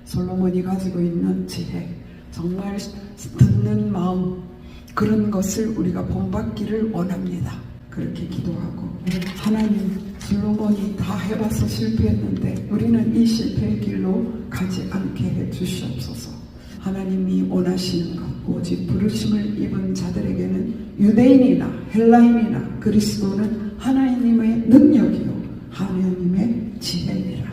솔로몬이 가지고 있는 지혜, 정말 듣는 마음, 그런 것을 우리가 본받기를 원합니다. 그렇게 기도하고, 하나님, 솔로몬이 다 해봐서 실패했는데 우리는 이 실패의 길로 가지 않게 해 주시옵소서. 하나님이 원하시는 것, 오직 부르심을 입은 자들에게는 유대인이나 헬라인이나 그리스도는 하나님의 능력이요 하나님의 지혜니라.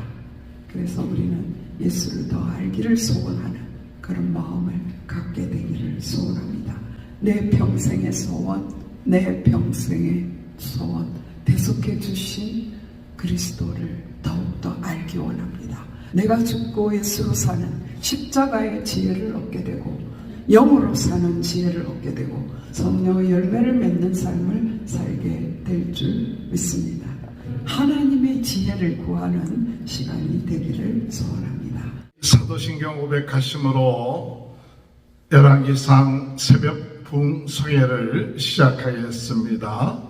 그래서 우리는 예수를 더 알기를 소원하는 그런 마음을 갖게 되기를 소원합니다. 내 평생의 소원, 내 평생의 소원, 대속해 주신 그리스도를 더욱더 알기 원합니다. 내가 죽고 예수로 사는 십자가의 지혜를 얻게 되고, 영으로 사는 지혜를 얻게 되고, 성령의 열매를 맺는 삶을 살게 될 줄 믿습니다. 하나님의 지혜를 구하는 시간이 되기를 소원합니다. 사도신경 고백하심으로 열왕기상 새벽 부흥성회를 시작하겠습니다.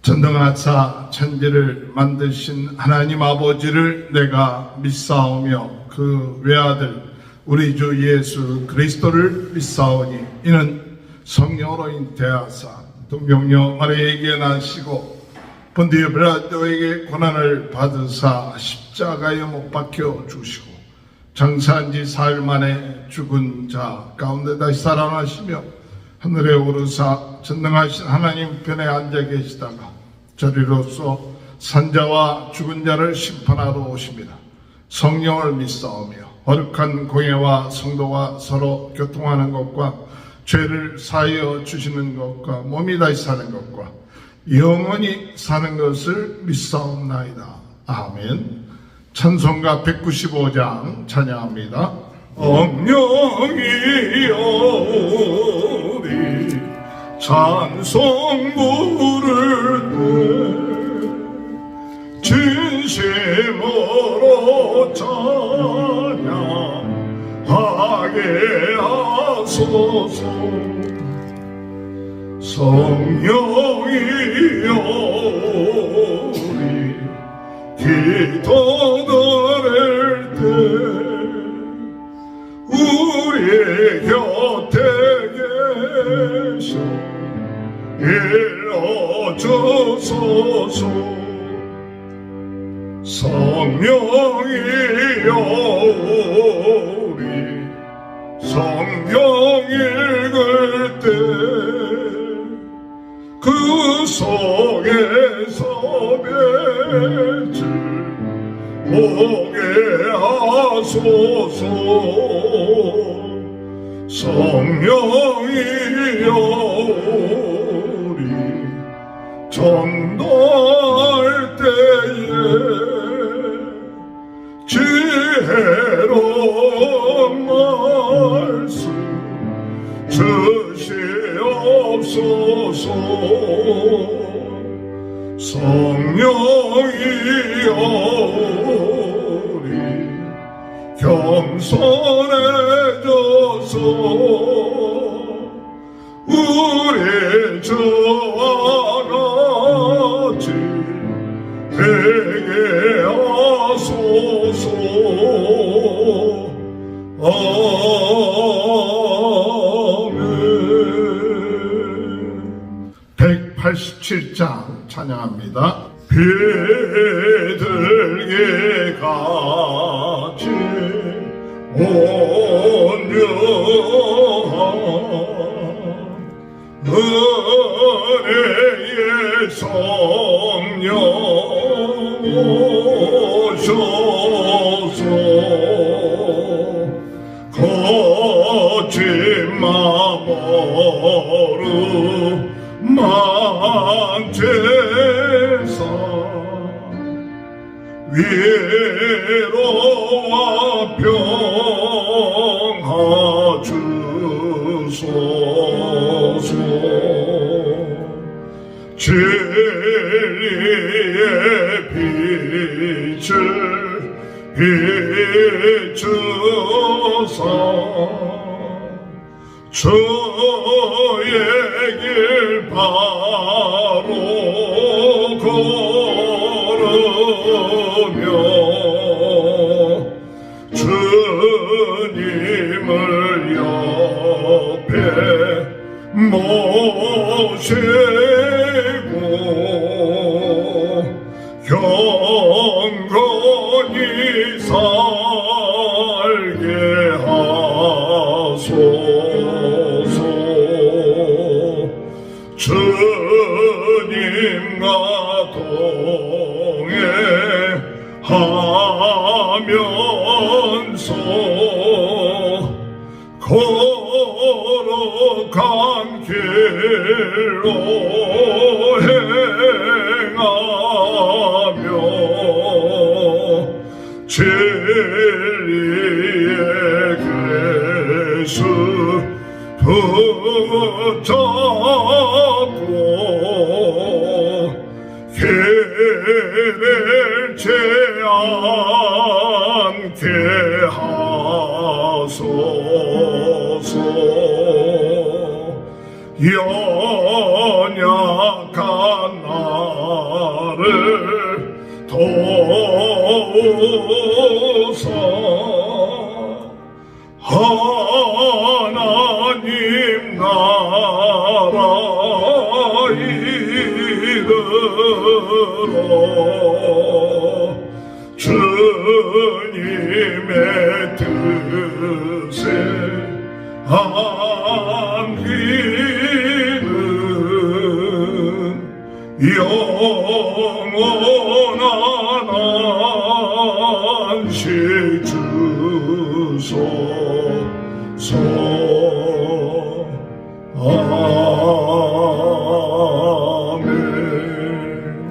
전능하사 천지를 만드신 하나님 아버지를 내가 믿사오며 그 외아들 우리 주 예수 그리스도를 믿사오니 이는 성령으로 잉태하사 동명녀 마리아에게 나시고 본디오 빌라도에게 고난을 받으사 십자가에 못 박혀 죽으시고 장사한 지 사흘 만에 죽은 자 가운데 다시 살아나시며 하늘에 오르사 전능하신 하나님 편에 앉아 계시다가 저리로서 산자와 죽은 자를 심판하러 오십니다. 성령을 믿사오며 거룩한 공예와 성도가 서로 교통하는 것과 죄를 사하여 주시는 것과 몸이 다시 사는 것과 영원히 사는 것을 믿사옵나이다. 아멘. 찬송가 195장 찬양합니다. 엄령이여 우리 찬송 부를 때 진심으로 찬양하게 하소서. 성령이여 우리 기도 드릴 때 우리 곁에 계셔 일러주소서. 성령이여 우리 성경 읽을 때 그 속에서 맺을 보게 하소서. 성령이여 우리 전도할 때에 지혜로운 말씀 주시옵소서. 성령이여 우리 겸손해져서 우리 주와 같이 되게 하소서. 아멘. 187장 찬양합니다. 비둘기 같이 온유한 은혜의 성령 오셔서 거짓 마모르 만제사 위로와 평화 주소서. 진리의 빛을 비추사 주의 길 바로 걸으며 주 주님을 옆에 모시고 경건히 살게 하소서. 주님과 동행하면서 걸어간 길로 행하며 진리의 계수 붙잡고 길을 제 않게 하소서. 연약한 나를 도우사 하나님 나라 이르러 주님의 뜻에 안기는 영원한 안식 주소서. 아멘.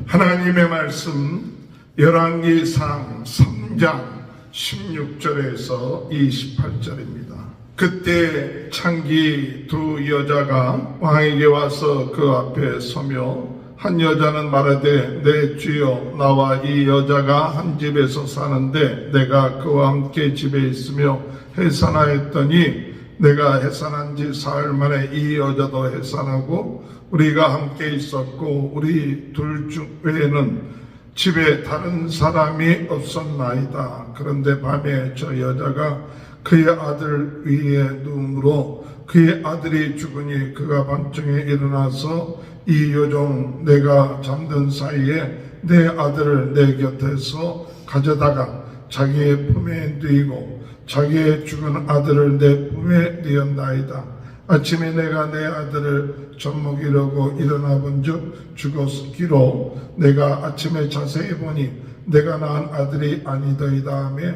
하나님의 말씀 열왕기상 3장 16절에서 28절입니다. 그때 창기 두 여자가 왕에게 와서 그 앞에 서며 한 여자는 말하되 내 주여 나와 이 여자가 한 집에서 사는데 내가 그와 함께 집에 있으며 해산하였더니 내가 해산한 지 사흘 만에 이 여자도 해산하고 우리가 함께 있었고 우리 둘 중 외에는 집에 다른 사람이 없었나이다. 그런데 밤에 저 여자가 그의 아들 위에 누움으로 그의 아들이 죽으니 그가 밤중에 일어나서 이 여종 내가 잠든 사이에 내 아들을 내 곁에서 가져다가 자기의 품에 누이고 자기의 죽은 아들을 내 품에 누었나이다. 아침에 내가 내 아들을 젖먹이려고 일어나 본즉 죽었기로 내가 아침에 자세히 보니 내가 낳은 아들이 아니더이다 하며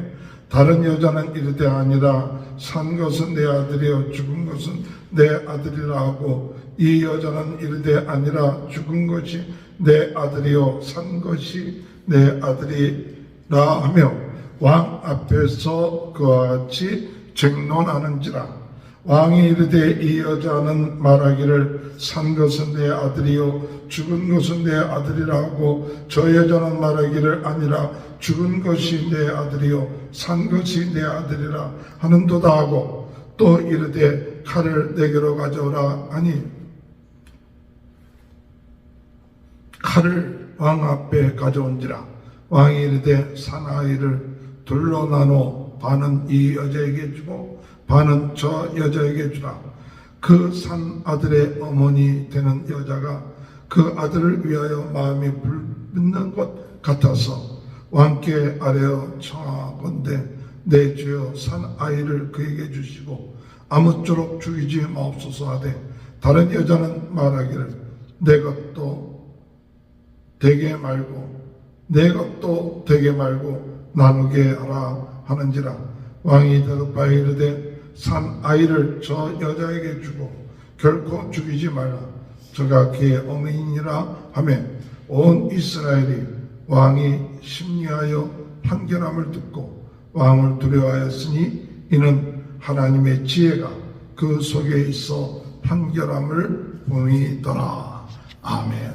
다른 여자는 이르되 아니라 산 것은 내 아들이요 죽은 것은 내 아들이라 하고 이 여자는 이르되 아니라 죽은 것이 내 아들이요 산 것이 내 아들이라 하며 왕 앞에서 그와 같이 쟁론하는지라. 왕이 이르되 이 여자는 말하기를 산 것은 내 아들이요 죽은 것은 내 아들이라 하고 저 여자는 말하기를 아니라 죽은 것이 내 아들이요 산 것이 내 아들이라 하는도다 하고 또 이르되 칼을 내게로 가져오라 하니 칼을 왕 앞에 가져온지라. 왕이 이르되 사나이를 둘로 나눠 반은 이 여자에게 주고 반은 저 여자에게 주라. 그 산 아들의 어머니 되는 여자가 그 아들을 위하여 마음이 불붙는 것 같아서 왕께 아뢰어 청하건대 내 주여 산 아이를 그에게 주시고 아무쪼록 죽이지 마옵소서 하되 다른 여자는 말하기를 내 것도 되게 말고 내 것도 되게 말고 나누게 하라 하는지라. 왕이 대답하여 이르되 산 아이를 저 여자에게 주고 결코 죽이지 말라. 저가 그의 어머니니라 하며 온 이스라엘이 왕이 심리하여 판결함을 듣고 왕을 두려워하였으니 이는 하나님의 지혜가 그 속에 있어 판결함을 보이더라. 아멘.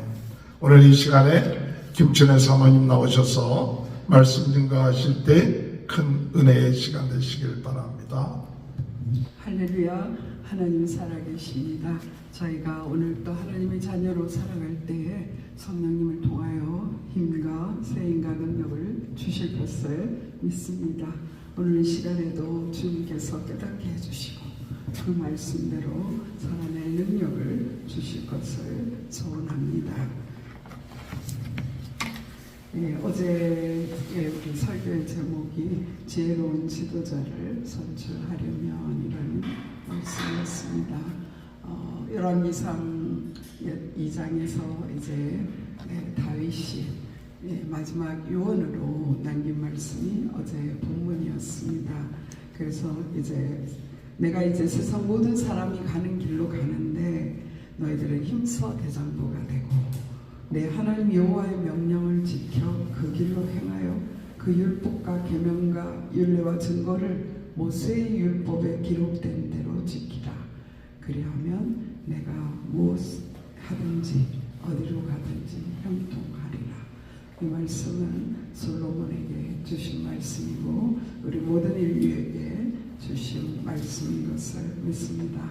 오늘 이 시간에 김춘혜 사모님 나오셔서 말씀 증거하실 때 큰 은혜의 시간 되시길 바랍니다. 할렐루야. 하나님 살아계십니다. 저희가 오늘 또 하나님의 자녀로 살아갈 때에 성령님을 통하여 힘과 세임과 능력을 주실 것을 믿습니다. 오늘 이 시간에도 주님께서 깨닫게 해주시고 그 말씀대로 살아낼 능력을 주실 것을 소원합니다. 어제 우리 설교의 제목이 지혜로운 지도자를 선출하려면이라는 말씀이었습니다. 열왕기상 2장에서 이제 다윗이 마지막 유언으로 남긴 말씀이 어제 본문이었습니다. 그래서 이제 내가 이제 세상 모든 사람이 가는 길로 가는데 너희들은 힘써 대장부가 되고 내 하나님 여호와의 명령을 지켜 그 길로 행하여 그 율법과 계명과 율례와 증거를 모세의 율법에 기록된 대로 지키라. 그리하면 내가 무엇 하든지 어디로 가든지 형통하리라. 이 말씀은 솔로몬에게 주신 말씀이고 우리 모든 인류에게 주신 말씀인 것을 믿습니다.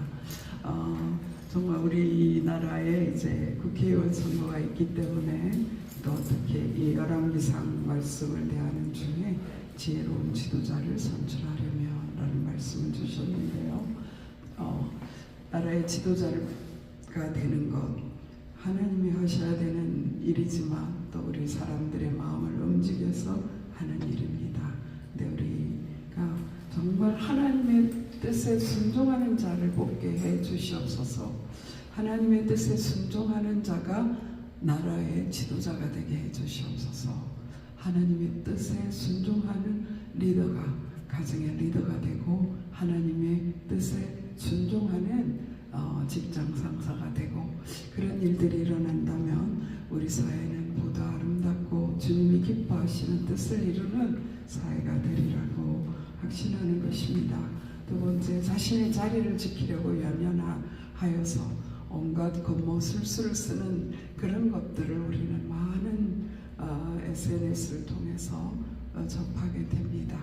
정말 우리나라에 이제 국회의원 선거가 있기 때문에 또 어떻게 이 열왕기상 말씀을 대하는 중에 지혜로운 지도자를 선출하려면라는 말씀을 주셨는데요. 나라의 지도자가 되는 것 하나님이 하셔야 되는 일이지만 또 우리 사람들의 마음을 움직여서 하는 일입니다. 근데 우리가 정말 하나님의 뜻에 순종하는 자를 뽑게 해 주시옵소서. 하나님의 뜻에 순종하는 자가 나라의 지도자가 되게 해 주시옵소서. 하나님의 뜻에 순종하는 리더가 가정의 리더가 되고 하나님의 뜻에 순종하는 직장 상사가 되고 그런 일들이 일어난다면 우리 사회는 보다 아름답고 주님이 기뻐하시는 뜻을 이루는 사회가 되리라고 확신하는 것입니다. 두 번째, 자신의 자리를 지키려고 연연하여서 온갖 겉모술수를 쓰는 그런 것들을 우리는 많은 SNS를 통해서 접하게 됩니다.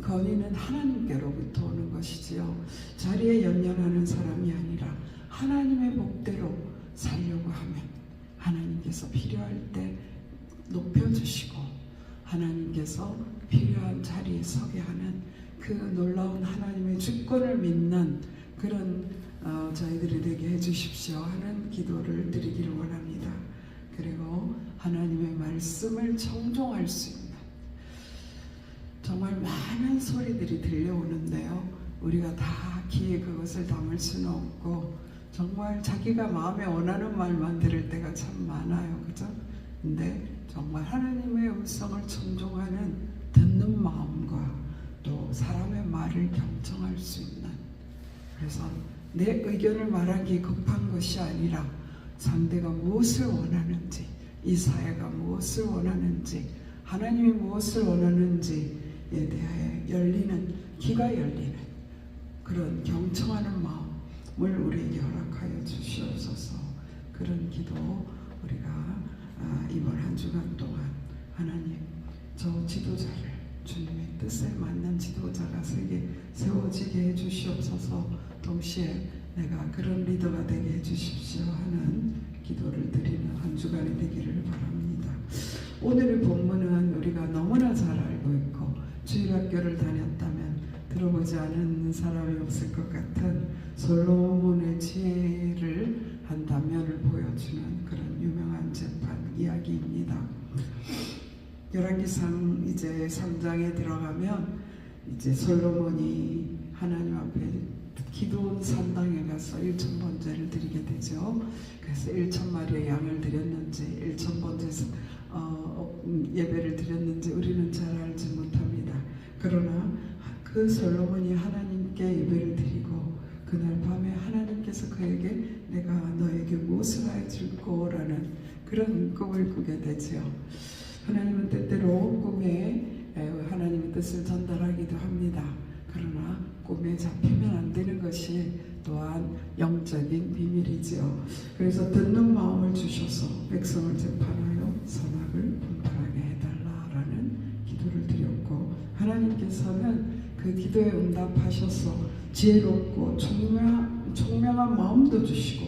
건의는 하나님께로부터 오는 것이지요. 자리에 연연하는 사람이 아니라 하나님의 복대로 살려고 하면 하나님께서 필요할 때 높여주시고 하나님께서 필요한 자리에 서게 하는 그 놀라운 하나님의 주권을 믿는 그런 저희들이 되게 해주십시오 하는 기도를 드리기를 원합니다. 그리고 하나님의 말씀을 청종할 수 있는 정말 많은 소리들이 들려오는데요. 우리가 다 귀에 그것을 담을 수는 없고 정말 자기가 마음에 원하는 말만 들을 때가 참 많아요. 그죠? 근데 정말 하나님의 음성을 청종하는 듣는 마음과 또 사람의 말을 경청할 수 있는 그래서 내 의견을 말하기 급한 것이 아니라 상대가 무엇을 원하는지 이 사회가 무엇을 원하는지 하나님이 무엇을 원하는지에 대하여 열리는 귀가 열리는 그런 경청하는 마음을 우리에게 허락하여 주시옵소서. 그런 기도 우리가 이번 한 주간 동안 하나님 저 지도자를 주님의 뜻에 맞는 지도자가 세워지게 해주시옵소서. 동시에 내가 그런 리더가 되게 해주십시오 하는 기도를 드리는 한 주간이 되기를 바랍니다. 오늘의 본문은 우리가 너무나 잘 알고 있고 주일학교를 다녔다면 들어보지 않은 사람이 없을 것 같은 솔로몬의 지혜를 한 단면을 보여주는 그런 유명한 재판 이야기입니다. 열왕기상 이제 3장에 들어가면 이제 솔로몬이 하나님 앞에 기드온 산당에 가서 1,000번제를 드리게 되죠. 그래서 1,000마리의 양을 드렸는지 1,000번제 예배를 드렸는지 우리는 잘 알지 못합니다. 그러나 그 솔로몬이 하나님께 예배를 드리고 그날 밤에 하나님께서 그에게 내가 너에게 무엇을 해줄 거라는 그런 꿈을 꾸게 되죠. 하나님은 때때로 꿈에 하나님의 뜻을 전달하기도 합니다. 그러나 꿈에 잡히면 안 되는 것이 또한 영적인 비밀이지요. 그래서 듣는 마음을 주셔서 백성을 재판하여 선악을 분별하게 해달라라는 기도를 드렸고 하나님께서는 그 기도에 응답하셔서 지혜롭고 총명한 마음도 주시고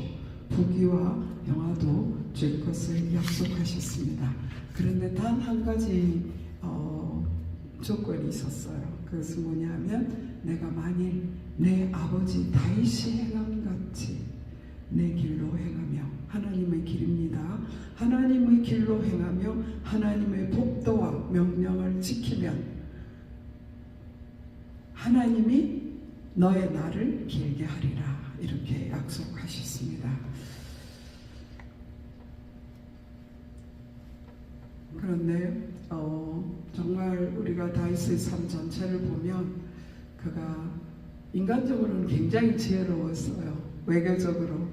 부귀와 영화도 줄 것을 약속하셨습니다. 그런데 단 한 가지 조건이 있었어요. 그것은 뭐냐면 내가 만일 내 아버지 다윗이 행한 같이 내 길로 행하며, 하나님의 길입니다. 하나님의 길로 행하며 하나님의 법도와 명령을 지키면 하나님이 너의 날을 길게 하리라, 이렇게 약속하셨습니다. 그런데 정말 우리가 다윗의 삶 전체를 보면 그가 인간적으로는 굉장히 지혜로웠어요. 외교적으로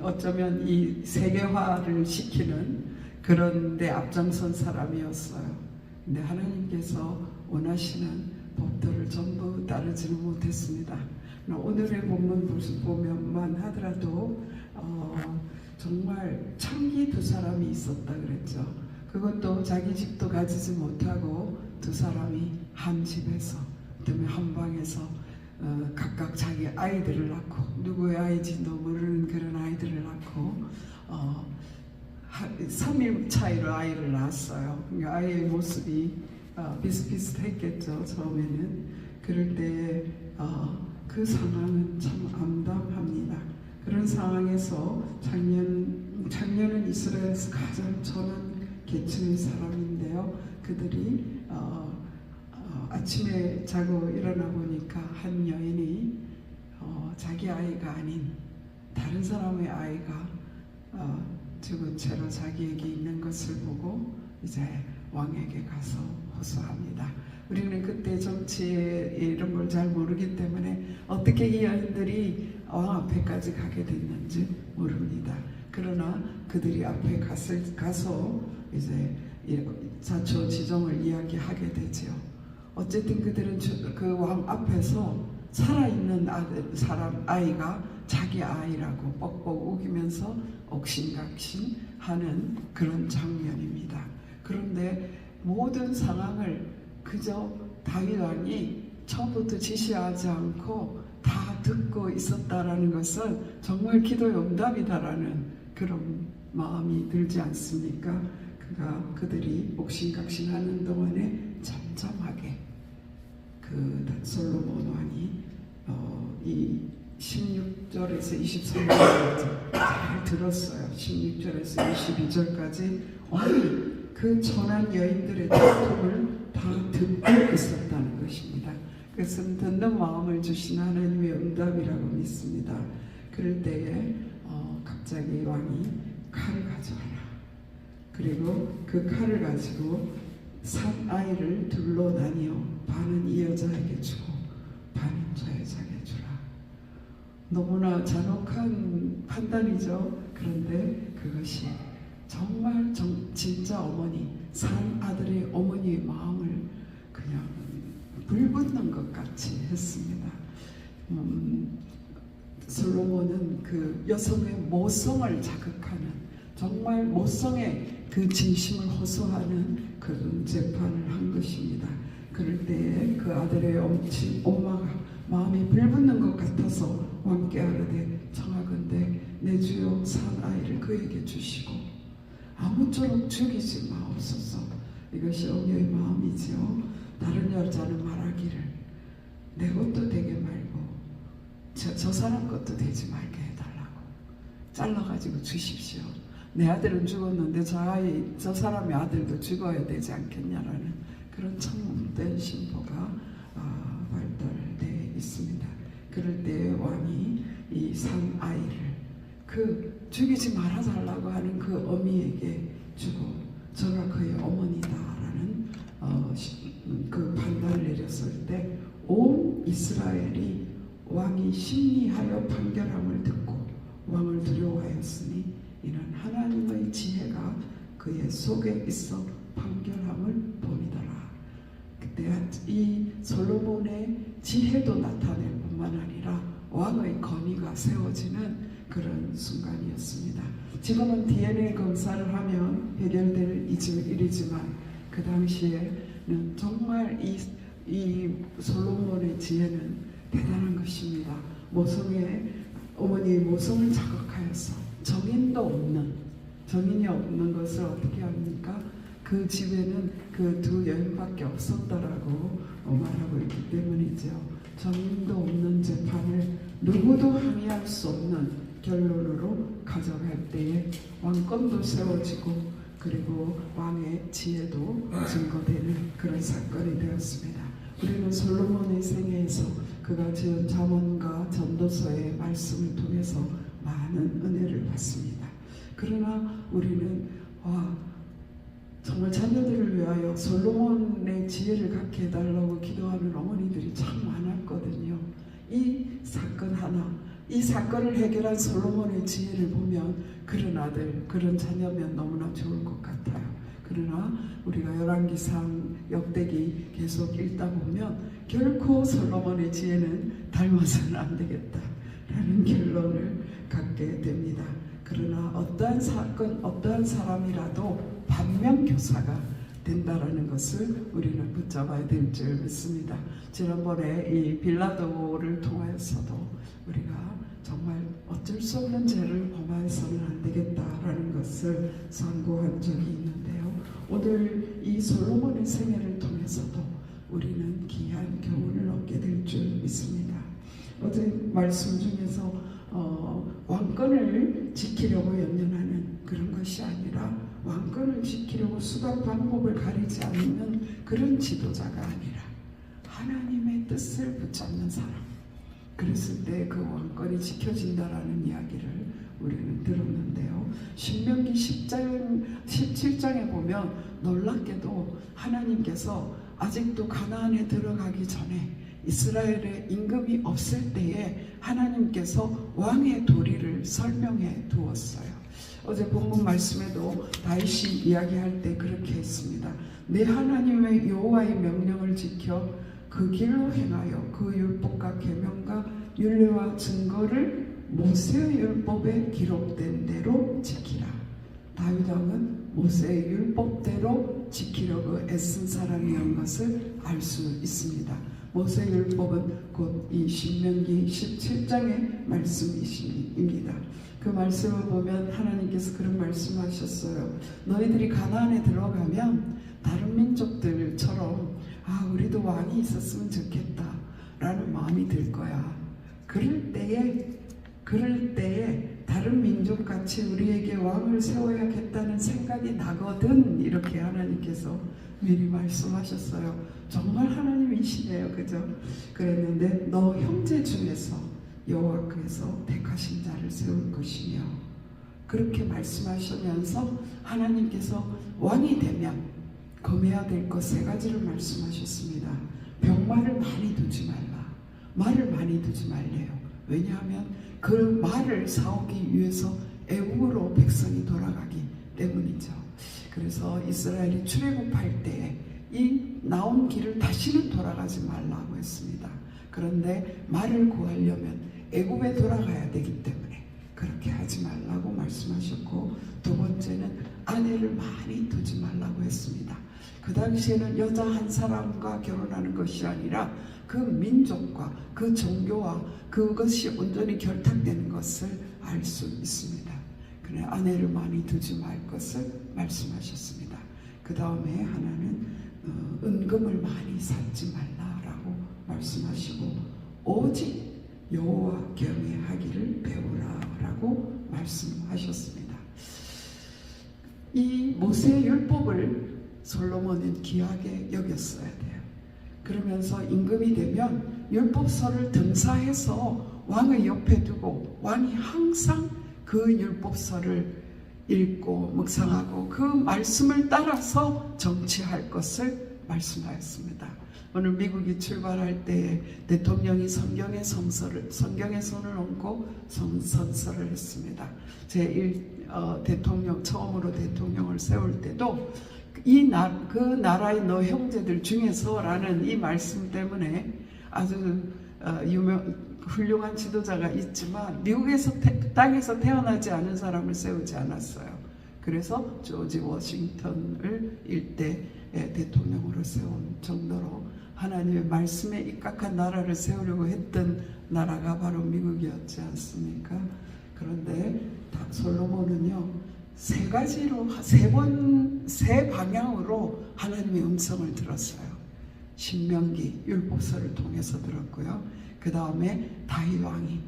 어쩌면 이 세계화를 시키는 그런 데 앞장선 사람이었어요. 근데 하나님께서 원하시는 법도를 전부 따르지는 못했습니다. 오늘의 본문 보면만 하더라도 정말 창기 두 사람이 있었다 그랬죠. 그것도 자기 집도 가지지 못하고 두 사람이 한 집에서, 그다음에 한 방에서 각각 자기 아이들을 낳고, 누구의 아이인지도 모르는 그런 아이들을 낳고 3일 차이로 아이를 낳았어요. 그러니까 아이의 모습이 비슷비슷했겠죠, 처음에는. 그럴 때 그 상황은 참 암담합니다. 그런 상황에서 작년은 이스라엘에서 가장 전한 계층의 사람인데요. 그들이 아침에 자고 일어나 보니까 한 여인이 자기 아이가 아닌 다른 사람의 아이가 죽은 채로 자기에게 있는 것을 보고 이제 왕에게 가서 호소합니다. 우리는 그때 정치에 이런 걸 잘 모르기 때문에 어떻게 이 여인들이 왕 앞에까지 가게 됐는지 모릅니다. 그러나 그들이 앞에 가서 이제 자초지종을 이야기하게 되죠. 어쨌든 그들은 그 왕 앞에서 살아있는 아이가 자기 아이라고 뻑뻑 우기면서 옥신각신하는 그런 장면입니다. 그런데 모든 상황을 그저 다윗 왕이 처음부터 지시하지 않고 다 듣고 있었다라는 것은 정말 기도의 응답이다라는 그런 마음이 들지 않습니까? 그들이 옥신각신하는 동안에 잠잠하게 그 솔로몬 왕이 이 16절에서 23절까지 잘 들었어요. 16절에서 22절까지 어미 그 천한 여인들의 다툼을 다 듣고 있었다는 것입니다. 그것은 듣는 마음을 주신 하나님의 응답이라고 믿습니다. 그럴 때에 갑자기 왕이 칼을 가져와라. 그리고 그 칼을 가지고 산 아이를 둘로 나뉘어 반은 이 여자에게 주고 반은 저 여자에게 주라. 너무나 잔혹한 판단이죠. 그런데 그것이 정말 진짜 어머니, 산 아들의 어머니의 마음을 그냥 불붙는 것 같이 했습니다. 솔로몬은 그 여성의 모성을 자극하는, 정말 모성의 그 진심을 호소하는 그런 재판을 한 것입니다. 그럴 때에 그 아들의 엄마가 마음이 불붙는 것 같아서 왕께 아뢰되 청하건대 내 주여 산 아이를 그에게 주시고 아무쪼록 죽이지 마옵소서. 이것이 어머니의 마음이지요. 다른 여자는 말하기를 내 것도 되게 말고 저 사람 것도 되지 말게 해달라고, 잘라가지고 주십시오. 내 아들은 죽었는데 저 사람의 아들도 죽어야 되지 않겠냐라는 그런 참된 신보가 발달되어 있습니다. 그럴 때 왕이 이 산 아이를 그 죽이지 말아달라고 하는 그 어미에게 주고 저가 그의 어머니다라는 그 판단을 내렸을 때 온 이스라엘이 왕이 심리하여 판결함을 듣고 왕을 두려워하였으니 이는 하나님의 지혜가 그의 속에 있어 판결함을 봄이더라. 그때 이 솔로몬의 지혜도 나타낼 뿐만 아니라 왕의 권위가 세워지는 그런 순간이었습니다. 지금은 DNA 검사를 하면 해결될 일이지만 그 당시에는 정말 이 솔로몬의 지혜는 대단한 것입니다. 어머니의 모성을 자극하여서 정인이 없는 것을 어떻게 합니까? 그 집에는 그 두 여인밖에 없었다라고 말하고 있기 때문이죠. 전인도 없는 재판을 누구도 항의할 수 없는 결론으로 가져갈 때에 왕권도 세워지고 그리고 왕의 지혜도 증거되는 그런 사건이 되었습니다. 우리는 솔로몬의 생애에서 그가 지은 잠언과 전도서의 말씀을 통해서 많은 은혜를 받습니다. 그러나 우리는 정말 자녀들을 위하여 솔로몬의 지혜를 갖게 해달라고 기도하는 어머니들이 참 많았거든요. 이 사건 하나, 이 사건을 해결한 솔로몬의 지혜를 보면 그런 아들, 그런 자녀면 너무나 좋을 것 같아요. 그러나 우리가 열왕기상 역대기 계속 읽다 보면 결코 솔로몬의 지혜는 닮아서는 안 되겠다라는 결론을 갖게 됩니다. 그러나 어떠한 사건, 어떠한 사람이라도 반면교사가 된다라는 것을 우리는 붙잡아야 될 줄 믿습니다. 지난번에 이 빌라도를 통하여서도 우리가 정말 어쩔 수 없는 죄를 범하여서는 안 되겠다라는 것을 선고한 적이 있는데요. 오늘 이 솔로몬의 생애를 통해서도 우리는 귀한 교훈을 얻게 될 줄 믿습니다. 어제 말씀 중에서 왕권을 지키려고 연연하는 그런 것이 아니라 왕권을 지키려고 수단 방법을 가리지 않는 그런 지도자가 아니라 하나님의 뜻을 붙잡는 사람, 그랬을 때 그 왕권이 지켜진다라는 이야기를 우리는 들었는데요. 신명기 17장에 보면 놀랍게도 하나님께서 아직도 가나안에 들어가기 전에 이스라엘에 임금이 없을 때에 하나님께서 왕의 도리를 설명해 두었어요. 어제 본문 말씀에도 다윗이 이야기할 때 그렇게 했습니다. 내 하나님의 여호와의 명령을 지켜 그 길로 행하여 그 율법과 계명과 율례와 증거를 모세의 율법에 기록된 대로 지키라. 다윗 왕은 모세의 율법대로 지키려고 애쓴 사람이었던 것을 알 수 있습니다. 모세의 율법은 곧 이 신명기 17장의 말씀입니다. 그 말씀을 보면 하나님께서 그런 말씀하셨어요. 너희들이 가나안에 들어가면 다른 민족들처럼 우리도 왕이 있었으면 좋겠다 라는 마음이 들 거야. 그럴 때에 다른 민족같이 우리에게 왕을 세워야겠다는 생각이 나거든. 이렇게 하나님께서 미리 말씀하셨어요. 정말 하나님이시네요. 그죠? 그랬는데 너 형제 중에서 여호와께서 택하신 자를 세울 것이며, 그렇게 말씀하시면서 하나님께서 왕이 되면 검해야 될 것 3가지를 말씀하셨습니다. 병마를 많이 두지 말라. 말을 많이 두지 말래요. 왜냐하면 그 말을 사오기 위해서 애국으로 백성이 돌아가기 때문이죠. 그래서 이스라엘이 출애굽할 때에 이 나온 길을 다시는 돌아가지 말라고 했습니다. 그런데 말을 구하려면 애굽에 돌아가야 되기 때문에 그렇게 하지 말라고 말씀하셨고, 2번째는 아내를 많이 두지 말라고 했습니다. 그 당시에는 여자 한 사람과 결혼하는 것이 아니라 그 민족과 그 종교와 그것이 온전히 결탁되는 것을 알 수 있습니다. 그래 아내를 많이 두지 말 것을 말씀하셨습니다. 그 다음에 하나는 은금을 많이 쌓지 말라라고 말씀하시고, 오직 여호와 경외하기를 배우라라고 말씀하셨습니다. 이 모세의 율법을 솔로몬은 귀하게 여겼어야 돼요. 그러면서 임금이 되면 율법서를 등사해서 왕의 옆에 두고 왕이 항상 그 율법서를 읽고 묵상하고 그 말씀을 따라서 정치할 것을 말씀하였습니다. 오늘 미국이 출발할 때 대통령이 성경의 손을 얹고 선서를 했습니다. 대통령 처음으로 대통령을 세울 때도 그 나라의 너 형제들 중에서라는 이 말씀 때문에 아주 훌륭한 지도자가 있지만 미국에서 땅에서 태어나지 않은 사람을 세우지 않았어요. 그래서 조지 워싱턴을 일대 대통령으로 세운 정도로 하나님의 말씀에 입각한 나라를 세우려고 했던 나라가 바로 미국이었지 않습니까? 그런데 솔로몬은요, 세 가지로 세 방향으로 하나님의 음성을 들었어요. 신명기 율법서를 통해서 들었고요. 그 다음에 다윗 왕이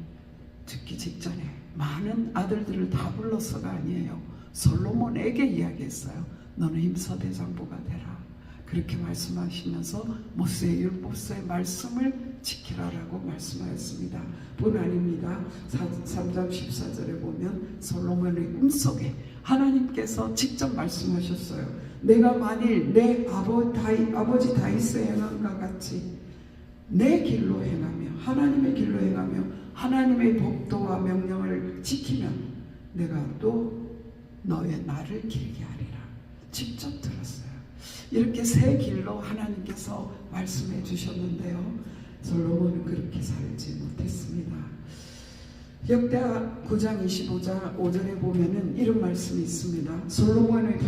죽기 직전에 많은 아들들을 다 불러서가 아니에요. 솔로몬에게 이야기했어요. 너는 힘서대장부가 되라. 그렇게 말씀하시면서 모세의 율법서의 말씀을 지키라라고 말씀하였습니다. 뿐 아닙니다. 3장 14절에 보면 솔로몬의 꿈속에 하나님께서 직접 말씀하셨어요. 내가 만일 내 아버지 다윗의 행함과 같이 내 길로 행하며 하나님의 길로 행하며 하나님의 법도와 명령을 지키면 내가 또 너의 나를 길게 하리라. 직접 들었어요. 이렇게 새 길로 하나님께서 말씀해 주셨는데요. 솔로몬은 그렇게 살지 못했습니다. 역대하 9장 5절에 보면은 이런 말씀이 있습니다. 솔로몬의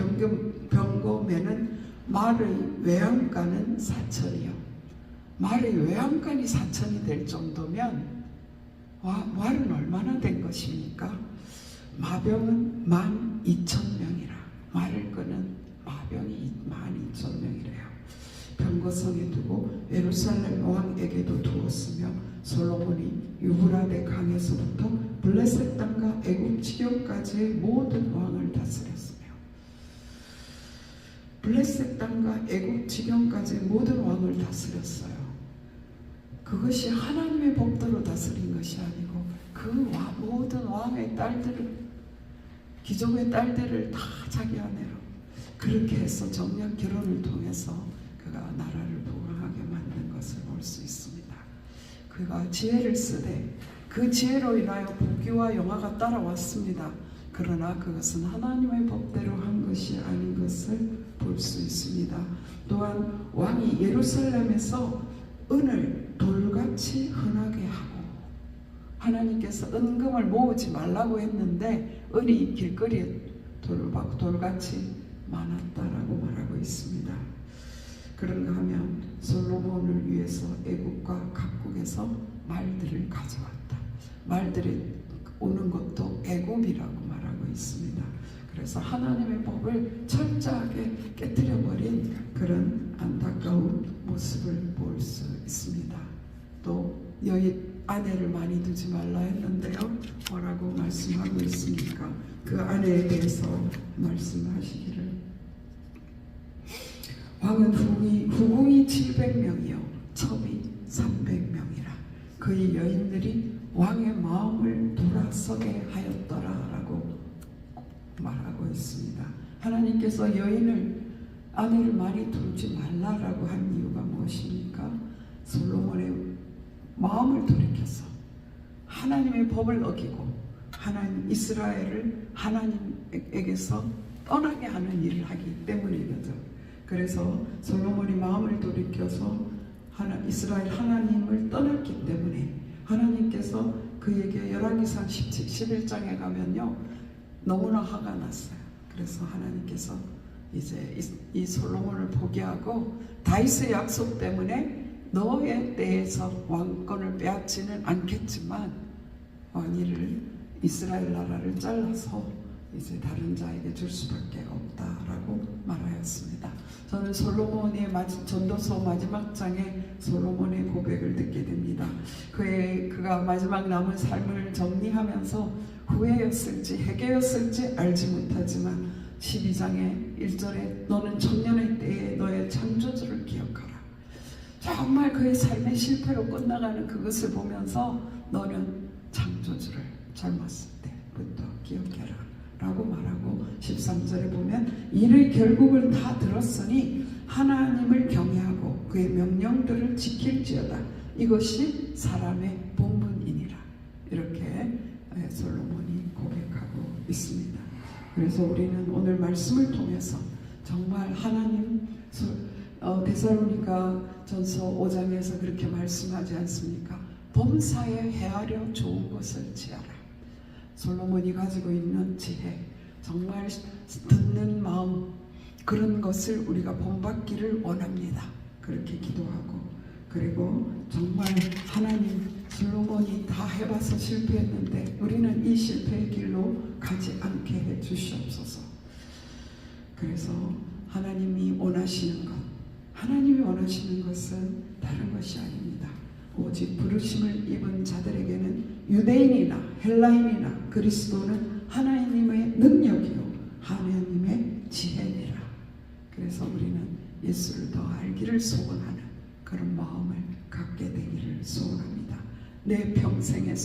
병검에는 말의 외양간은 4천이요. 말의 외양간이 4천이 될 정도면 말은 얼마나 된 것입니까? 마병은 12,000명이라. 말을 끄는 마병이 12,000명이래요. 병거성에 두고 예루살렘 왕에게도 두었으며 솔로몬이 유브라데 강에서부터 블레셋 땅과 애굽 지경까지의 모든 왕을 다스렸으며 블레셋 땅과 애굽 지경까지의 모든 왕을 다스렸어요. 그것이 하나님의 법도로 다스린 것이 아니고 그 모든 왕의 딸들을 귀족의 딸들을 다 자기 아내로 그렇게 해서 정략 결혼을 통해서 그가 나라를 부강하게 만든 것을 볼 수 있습니다. 그가 지혜를 쓰되 그 지혜로 인하여 부귀와 영화가 따라왔습니다. 그러나 그것은 하나님의 법대로 한 것이 아닌 것을 볼 수 있습니다. 또한 왕이 예루살렘에서 은을 돌같이 흔하게 하고 하나님께서 은금을 모으지 말라고 했는데 은이 길거리에 돌같이 많았다라고 말하고 있습니다. 그런가 하면 솔로몬을 위해서 애국과 각국에서 말들을 가져왔다. 말들이 오는 것도 애굽이라고 말하고 있습니다. 그래서 하나님의 법을 철저하게 깨뜨려버린 그런 안타까운 모습을 볼 수 있습니다. 또 아내를 많이 두지 말라 했는데요. 뭐라고 말씀하고 있습니까? 그 아내에 대해서 말씀하시기를 왕은 후궁이 700명이요 첩이 300명이라 그의 여인들이 왕의 마음을 돌아서게 하였더라라고 말하고 있습니다. 하나님께서 아내를 많이 두지 말라라고 한 이유가 무엇입니까? 솔로몬의 마음을 돌이켜서 하나님의 법을 어기고 이스라엘을 하나님에게서 떠나게 하는 일을 하기 때문이거든. 그래서 솔로몬이 마음을 돌이켜서 이스라엘 하나님을 떠났기 때문에 하나님께서 그에게 열왕기상 11장에 가면요 너무나 화가 났어요. 그래서 하나님께서 이제 이 솔로몬을 포기하고 다윗의 약속 때문에 너의 때에서 왕권을 빼앗지는 않겠지만 왕위를 이스라엘 나라를 잘라서 이제 다른 자에게 줄 수밖에 없다라고 말하였습니다. 저는 솔로몬의 전도서 마지막 장에 솔로몬의 고백을 듣게 됩니다. 그가 마지막 남은 삶을 정리하면서 후회였을지 회개였을지 알지 못하지만 12장의 1절에 너는 청년의 때에 너의 창조주를 기억하라. 정말 그의 삶의 실패로 끝나가는 그것을 보면서 너는 창조주를 젊었을 때부터 기억해라 라고 말하고 13절에 보면 이를 결국은 다 들었으니 하나님을 경외하고 그의 명령들을 지킬지어다. 이것이 사람의 본분이니라. 이렇게 솔로몬이 고백하고 있습니다. 그래서 우리는 오늘 말씀을 통해서 정말 하나님 데살로니가 전서 5장에서 그렇게 말씀하지 않습니까? 범사에 헤아려 좋은 것을 지어라. 솔로몬이 가지고 있는 지혜, 정말 듣는 마음, 그런 것을 우리가 본받기를 원합니다. 그렇게 기도하고 그리고 정말 하나님 솔로몬이 다 해봐서 실패했는데 우리는 이 실패의 길로 가지 않게 해 주시옵소서. 그래서 하나님이 원하시는 것은 다른 것이 아닙니다. 오직 부르심을 입은 자들에게는 유대인이나 헬라인이나 그리스도는 하나님의 능력이요 하나님의 지혜니라. 그래서 우리는 예수를 더 알기를 소원하는 그런 마음을 갖게 되기를 소원합니다. 내 평생의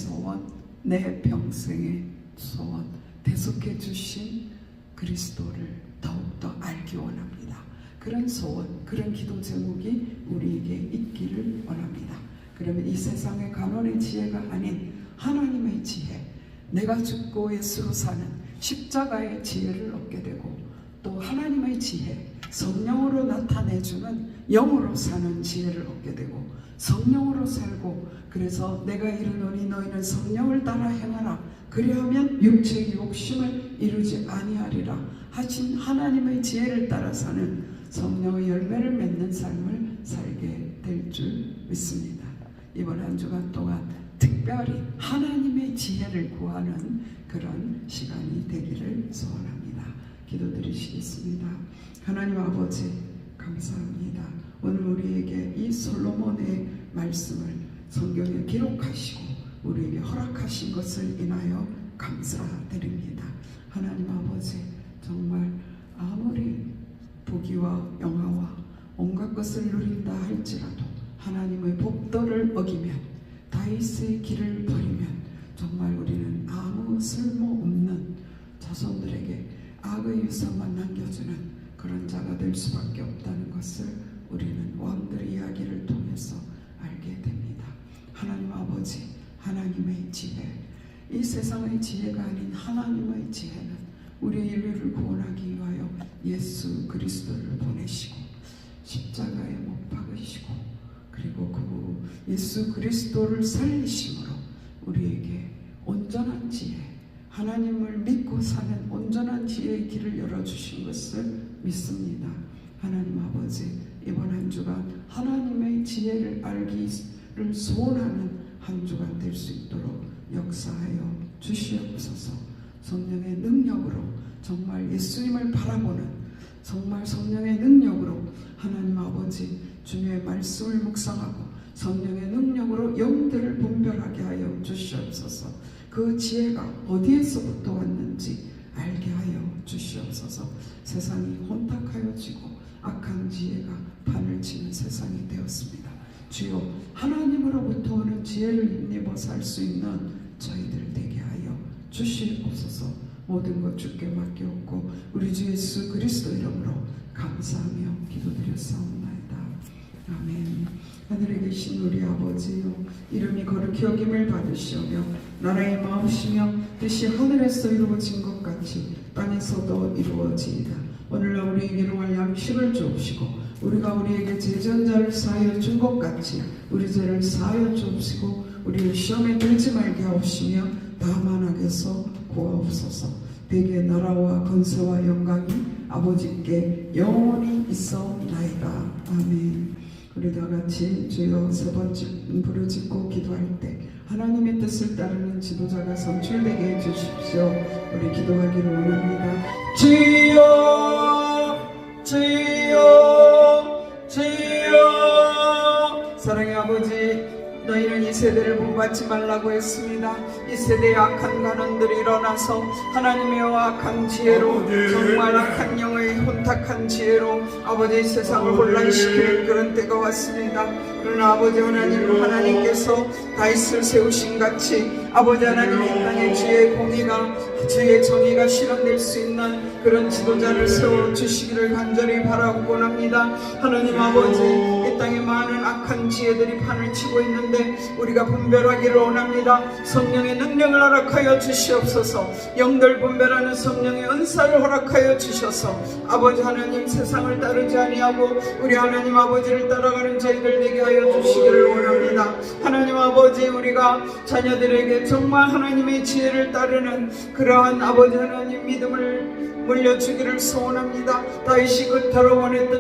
소원, 대속해 주신 그리스도를 더욱더 알기 원합니다. 그런 소원, 그런 기도 제목이 우리에게 있기를 원합니다. 그러면 이 세상의 간원의 지혜가 아닌 하나님의 지혜, 내가 죽고 예수로 사는 십자가의 지혜를 얻게 되고, 또 하나님의 지혜, 성령으로 나타내주는 영으로 사는 지혜를 얻게 되고, 성령으로 살고, 그래서 내가 이르노니 너희는 성령을 따라 행하라, 그리하면 육체의 욕심을 이루지 아니하리라 하신 하나님의 지혜를 따라 사는 성령의 열매를 맺는 삶을 살게 될 줄 믿습니다. 이번 한 주간 동안 특별히 하나님의 지혜를 구하는 그런 시간이 되기를 소원합니다. 기도드리시겠습니다. 하나님 아버지 감사합니다. 오늘 우리에게 이 솔로몬의 말씀을 성경에 기록하시고 우리에게 허락하신 것을 인하여 감사드립니다. 하나님 아버지, 정말 아무리 부귀와 영화와 온갖 것을 누린다 할지라도 하나님의 법도를 어기면, 다윗의 길을 버리면 정말 우리는 아무 쓸모없는 자손들에게 악의 유산만 남겨주는 그런 자가 될 수밖에 없다는 것을 우리는 왕들의 이야기를 통해서 알게 됩니다. 하나님 아버지, 하나님의 지혜, 이 세상의 지혜가 아닌 하나님의 지혜는 우리의 인류를 구원하기 위하여 예수 그리스도를 보내시고 십자가에 못 박으시고, 그리고 그 예수 그리스도를 살리심으로 우리에게 온전한 지혜, 하나님을 믿고 사는 온전한 지혜의 길을 열어주신 것을 믿습니다. 하나님 아버지, 이번 한 주간 하나님의 지혜를 알기를 소원하는 한 주간 될 수 있도록 역사하여 주시옵소서. 성령의 능력으로 정말 예수님을 바라보는, 정말 성령의 능력으로 하나님 아버지 주님의 말씀을 묵상하고 성령의 능력으로 영들을 분별하게 하여 주시옵소서. 그 지혜가 어디에서부터 왔는지 알게 하여 주시옵소서. 세상이 혼탁하여지고 악한 지혜가 판을 치는 세상이 되었습니다. 주여, 하나님으로부터 오는 지혜를 힘입어 살 수 있는 저희들 되게 하여 주시옵소서. 모든 것 주께 맡기옵고 우리 주 예수 그리스도 이름으로 감사하며 기도드렸사옵나이다. 아멘. 하늘에 계신 우리 아버지요, 이름이 거룩히 여김을 받으시오며 나라의 마음이시며 뜻이 하늘에서 이루어진 것 같이 땅에서도 이루어지이다. 오늘날 우리에게 일용할 양식을 주옵시고 우리가 우리에게 죄지은 자를 사하여 준 것 같이 우리 죄를 사하여 주옵시고 우리를 시험에 들지 말게 하옵시며 다만 악에서 구하옵소서. 대개 나라와 권세와 영광이 아버지께 영원히 있어나이다. 아멘. 우리 다 같이 주여 세 번 부르짖고 기도할 때 하나님의 뜻을 따르는 지도자가 선출되게 해주십시오. 우리 기도하기를 원합니다. 주여, 주여, 주여. 사랑의 아버지, 너희는 이 세대를 본받지 말라고 했습니다. 이 세대의 악한 간원들이 일어나서 하나님의 악한 지혜로, 정말 악한 영의 혼탁한 지혜로 아버지 세상을 혼란시키는 그런 때가 왔습니다. 그러나 아버지 하나님께서 다윗을 세우신 같이 아버지 하나님, 이 땅에 주의 공의가, 주의 정의가 실현될 수 있는 그런 지도자를 세워주시기를 간절히 바라고 원합니다. 하나님 아버지, 이 땅에 많은 악한 지혜들이 판을 치고 있는데 우리가 분별하기를 원합니다. 성령의 능력을 허락하여 주시옵소서. 영들 분별하는 성령의 은사를 허락하여 주셔서 아버지 하나님, 세상을 따르지 아니하고 우리 하나님 아버지를 따라가는 저희들 되게 하여 주시기를 원합니다. 하나님 아버지, 우리가 자녀들에게 정말 하나님의 지혜를 따르는 그러한 아버지 하나님 믿음을 물려주기를 소원합니다. 다윗이 그토록 원했던